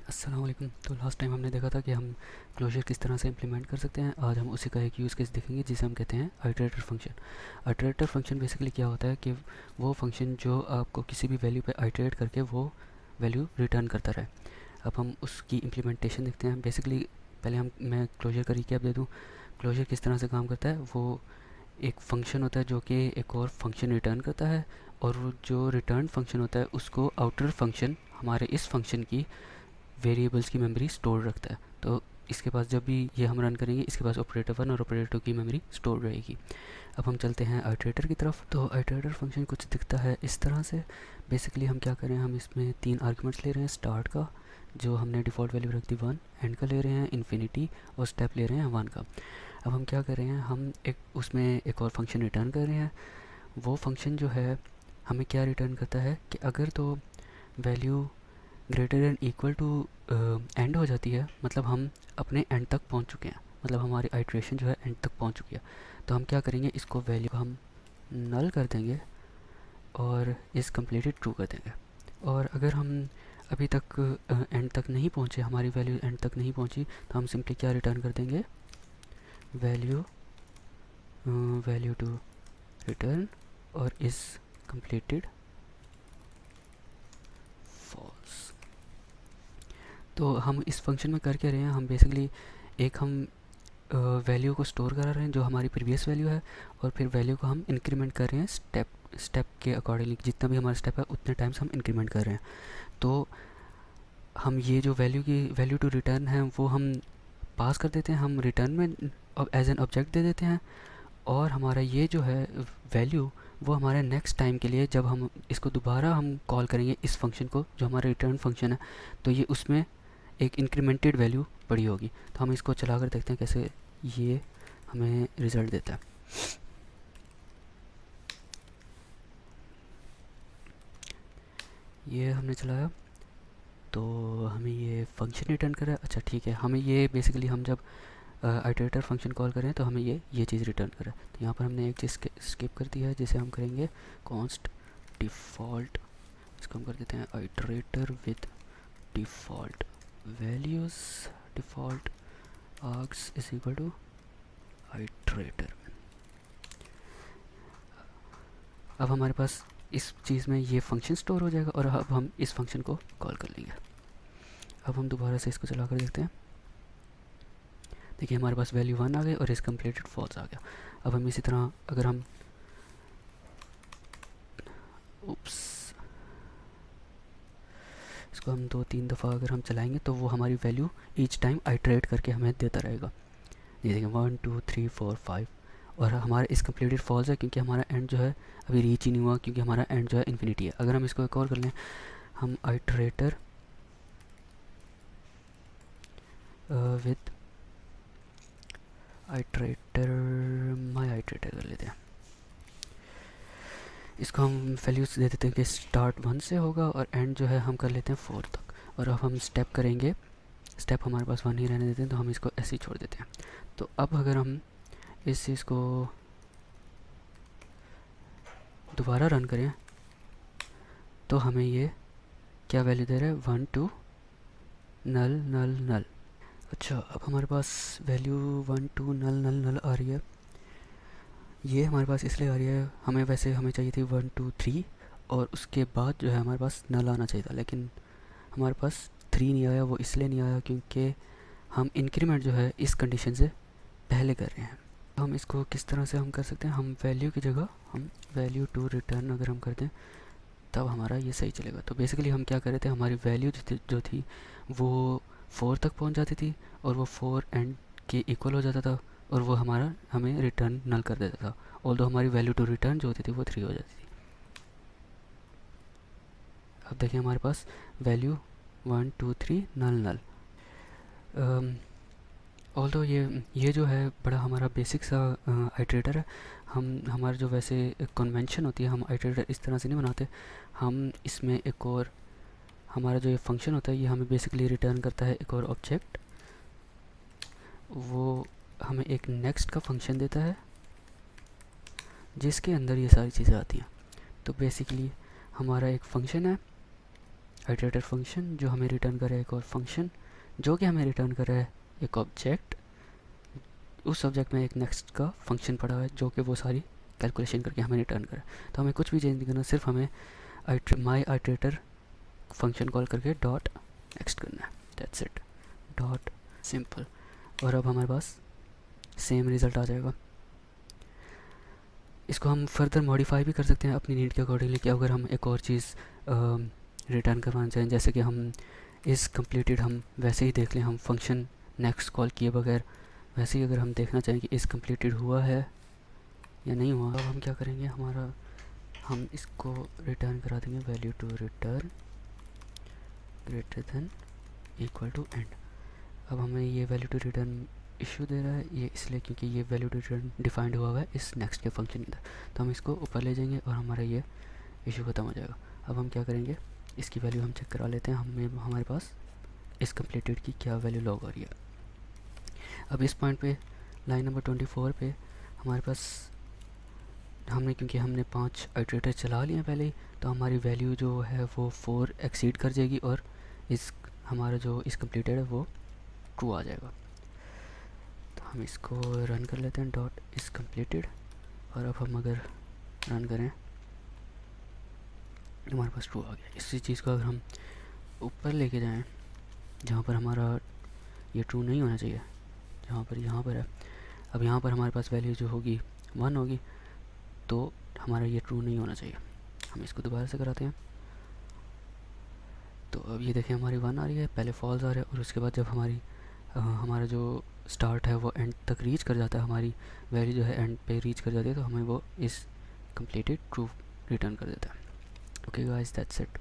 अस्सलाम वालेकुम। तो लास्ट टाइम हमने देखा था कि हम क्लोजर किस तरह से इम्प्लीमेंट कर सकते हैं। आज हम उसी का एक यूज़ केस देखेंगे जिसे हम कहते हैं iterator function. Iterator function basically क्या होता है कि वो फंक्शन जो आपको किसी भी वैल्यू पे आइटरेट करके वो वैल्यू रिटर्न करता रहे। अब हम उसकी इम्प्लीमेंटेशन देखते हैं। बेसिकली पहले मैं क्लोजर का रिकैप दे दूँ। क्लोजर किस तरह से काम करता है, वो एक फंक्शन होता है जो कि एक और फंक्शन रिटर्न करता है, और वो जो रिटर्न फंक्शन होता है उसको आउटर फंक्शन हमारे इस फंक्शन की वेरिएबल्स की मेमोरी स्टोर रखता है। तो इसके पास जब भी ये हम रन करेंगे, इसके पास ऑपरेटर 1 और ऑपरेटर 2 की मेमोरी स्टोर रहेगी। अब हम चलते हैं आइटरेटर की तरफ। तो आइटरेटर फंक्शन कुछ दिखता है इस तरह से। बेसिकली हम क्या करें, हम इसमें 3 आर्गुमेंट्स ले रहे हैं। स्टार्ट का, जो हमने डिफ़ॉल्ट वैल्यू रख दी 1, एंड का ले रहे हैं इन्फिनिटी, और स्टेप ले रहे हैं 1 का। अब हम क्या कर रहे हैं, हम एक उसमें एक और फंक्शन रिटर्न कर रहे हैं। वो फंक्शन जो है हमें क्या रिटर्न करता है कि अगर तो value greater than equal to end हो जाती है, मतलब हम अपने एंड तक पहुंच चुके हैं, मतलब हमारी आइट्रेशन जो है एंड तक पहुंच चुकी है। तो हम क्या करेंगे, इसको वैल्यू को हम नल कर देंगे और इस कंप्लीटेड ट्रू कर देंगे। और अगर हम अभी तक एंड तक नहीं पहुंचे, हमारी वैल्यू एंड तक नहीं पहुंची, तो हम सिंपली क्या रिटर्न कर देंगे, वैल्यू वैल्यू टू रिटर्न और इस कंप्लीटेड फॉल्स। तो हम इस फंक्शन में कर क्या रहे हैं, हम बेसिकली एक हम वैल्यू को स्टोर करा रहे हैं जो हमारी प्रीवियस वैल्यू है, और फिर वैल्यू को हम इंक्रीमेंट कर रहे हैं स्टेप के अकॉर्डिंगली। जितना भी हमारा स्टेप है उतने टाइम्स हम इंक्रीमेंट कर रहे हैं। तो हम ये जो वैल्यू टू रिटर्न है वो हम पास कर देते हैं, हम रिटर्न में एज एन ऑब्जेक्ट दे देते हैं। और हमारा ये जो है वैल्यू, वो हमारे नेक्स्ट टाइम के लिए जब हम इसको दोबारा हम कॉल करेंगे इस फंक्शन को, जो हमारा रिटर्न फंक्शन है, तो ये उसमें एक इंक्रीमेंटेड वैल्यू पड़ी होगी। तो हम इसको चला कर देखते हैं कैसे ये हमें रिज़ल्ट देता है। ये हमने चलाया तो हमें ये फंक्शन रिटर्न करा। अच्छा ठीक है, हमें ये बेसिकली हम जब आइटरेटर फंक्शन कॉल करें तो हमें ये चीज़ रिटर्न करें। तो यहाँ पर हमने एक चीज़ स्किप कर दी है, जिसे हम करेंगे कॉन्स्ट डिफ़ॉल्ट। इसको हम कर देते हैं iterator with default values, default args is equal to iterator. अब हमारे पास इस चीज़ में ये फंक्शन स्टोर हो जाएगा, और अब हम इस फंक्शन को कॉल कर लेंगे। अब हम दोबारा से इसको चला कर देखते हैं। देखिए हमारे पास वैल्यू 1 आ गई और इस कंप्लीटेड फॉल्स आ गया। अब हम इसी तरह अगर हम इसको हम 2-3 दफ़ा अगर हम चलाएंगे तो वो हमारी वैल्यू ईच टाइम आइटरेट करके हमें देता रहेगा। ये देखिए 1 2 3 4 5, और हमारा इस कंप्लीटेड फॉल्स है क्योंकि हमारा एंड जो है अभी रीच ही नहीं हुआ, क्योंकि हमारा एंड जो है इन्फिनिटी है। अगर हम इसको एक और कर लें, हम iterator with iterator my iterator कर लेते हैं। इसको हम वैल्यूज दे देते हैं कि स्टार्ट 1 से होगा और एंड जो है हम कर लेते हैं 4 तक। और अब हम स्टेप करेंगे, स्टेप हमारे पास 1 ही रहने देते हैं, तो हम इसको ऐसे ही छोड़ देते हैं। तो अब अगर हम इस चीज़ को दोबारा रन करें तो हमें ये क्या वैल्यू दे रहा है, 1 2 नल नल नल। अच्छा, अब हमारे पास वैल्यू 1 2 नल नल नल आ रही है। ये हमारे पास इसलिए आ रही है, हमें चाहिए थी 1 2 3, और उसके बाद जो है हमारे पास नल आना चाहिए था, लेकिन हमारे पास 3 नहीं आया। वो इसलिए नहीं आया क्योंकि हम इंक्रीमेंट जो है इस कंडीशन से पहले कर रहे हैं। हम इसको किस तरह से हम कर सकते हैं, हम वैल्यू की जगह हम वैल्यू टू रिटर्न अगर हम कर दें तब हमारा ये सही चलेगा। तो बेसिकली हम क्या कर रहे थे, हमारी वैल्यू जो थी वो 4 तक पहुंच जाती थी, और वो 4 एंड के इक्वल हो जाता था, और वो हमें रिटर्न नल कर देता था। ऑल्दो हमारी वैल्यू टू रिटर्न जो होती थी वो 3 हो जाती थी। अब देखिए हमारे पास वैल्यू 1 2 3 नल नल। ऑल्दो ये जो है बड़ा हमारा बेसिक सा आइटरेटर है। हमारा जो वैसे कन्वेंशन होती है, हम आइटरेटर इस तरह से नहीं बनाते। हम इसमें एक और हमारा जो ये फंक्शन होता है, ये हमें बेसिकली रिटर्न करता है एक और ऑब्जेक्ट। वो हमें एक नेक्स्ट का फंक्शन देता है जिसके अंदर ये सारी चीज़ें आती हैं। तो बेसिकली हमारा एक फंक्शन है, आइटरेटर फंक्शन जो हमें रिटर्न करे एक और फंक्शन जो कि हमें रिटर्न करे एक ऑब्जेक्ट, उस सब्जेक्ट में एक नेक्स्ट का फंक्शन पड़ा है जो कि वो सारी कैलकुलेशन करके हमें रिटर्न करे। तो हमें कुछ भी चेंज नहीं करना, सिर्फ हमें माई आइटरेटर फंक्शन कॉल करके डॉट नेक्स्ट करना है, दैट्स इट, डॉट सिंपल। और अब हमारे पास सेम रिज़ल्ट आ जाएगा। इसको हम फर्दर मॉडिफाई भी कर सकते हैं अपनी नीड के अकॉर्डिंगली कि अगर हम एक और चीज़ रिटर्न करवाना चाहें, जैसे कि हम इस कंप्लीटेड हम वैसे ही देख लें, हम फंक्शन नेक्स्ट कॉल किए बगैर वैसे ही अगर हम देखना चाहें कि इस कंप्लीटेड हुआ है या नहीं हुआ, अब हम क्या करेंगे, हम इसको रिटर्न करा देंगे value to return greater than equal to end. अब हमें ये वैल्यू टू रिटर्न इशू दे रहा है, ये इसलिए क्योंकि ये वैल्यू टू रिटर्न डिफाइंड हुआ है इस नेक्स्ट के फंक्शन के अंदर। तो हम इसको ऊपर ले जाएंगे और हमारा ये इशू ख़त्म हो जाएगा। अब हम क्या करेंगे, इसकी वैल्यू हम चेक करा लेते हैं हमारे पास इस कंप्लीटेड की क्या वैल्यू लॉग हो रही है। अब इस पॉइंट पे लाइन नंबर 24 पे हमारे पास क्योंकि हमने 5 आइटरेटर चला लिए हैं पहले ही, तो हमारी वैल्यू जो है वो 4 एक्सीड कर जाएगी और हमारा जो इस कंप्लीटेड है वो ट्रू आ जाएगा। तो हम इसको रन कर लेते हैं डॉट इस कंप्लीटेड, और अब हम अगर रन करें हमारे पास ट्रू आ गया। इसी चीज़ को अगर हम ऊपर लेके जाएं जहाँ पर हमारा ये ट्रू नहीं होना चाहिए, जहाँ पर यहाँ पर है, अब यहाँ पर हमारे पास वैल्यू जो होगी 1 होगी, तो हमारा ये ट्रू नहीं होना चाहिए। हम इसको दोबारा से कराते हैं। तो अब ये देखें हमारी 1 आ रही है, पहले फॉल्स आ रहा है, और उसके बाद जब हमारा जो स्टार्ट है वो एंड तक रीच कर जाता है, हमारी वैल्यू जो है एंड पे रीच कर जाती है, तो हमें वो इस कंप्लीटेड ट्रू रिटर्न कर देता है। Okay guys, that's it.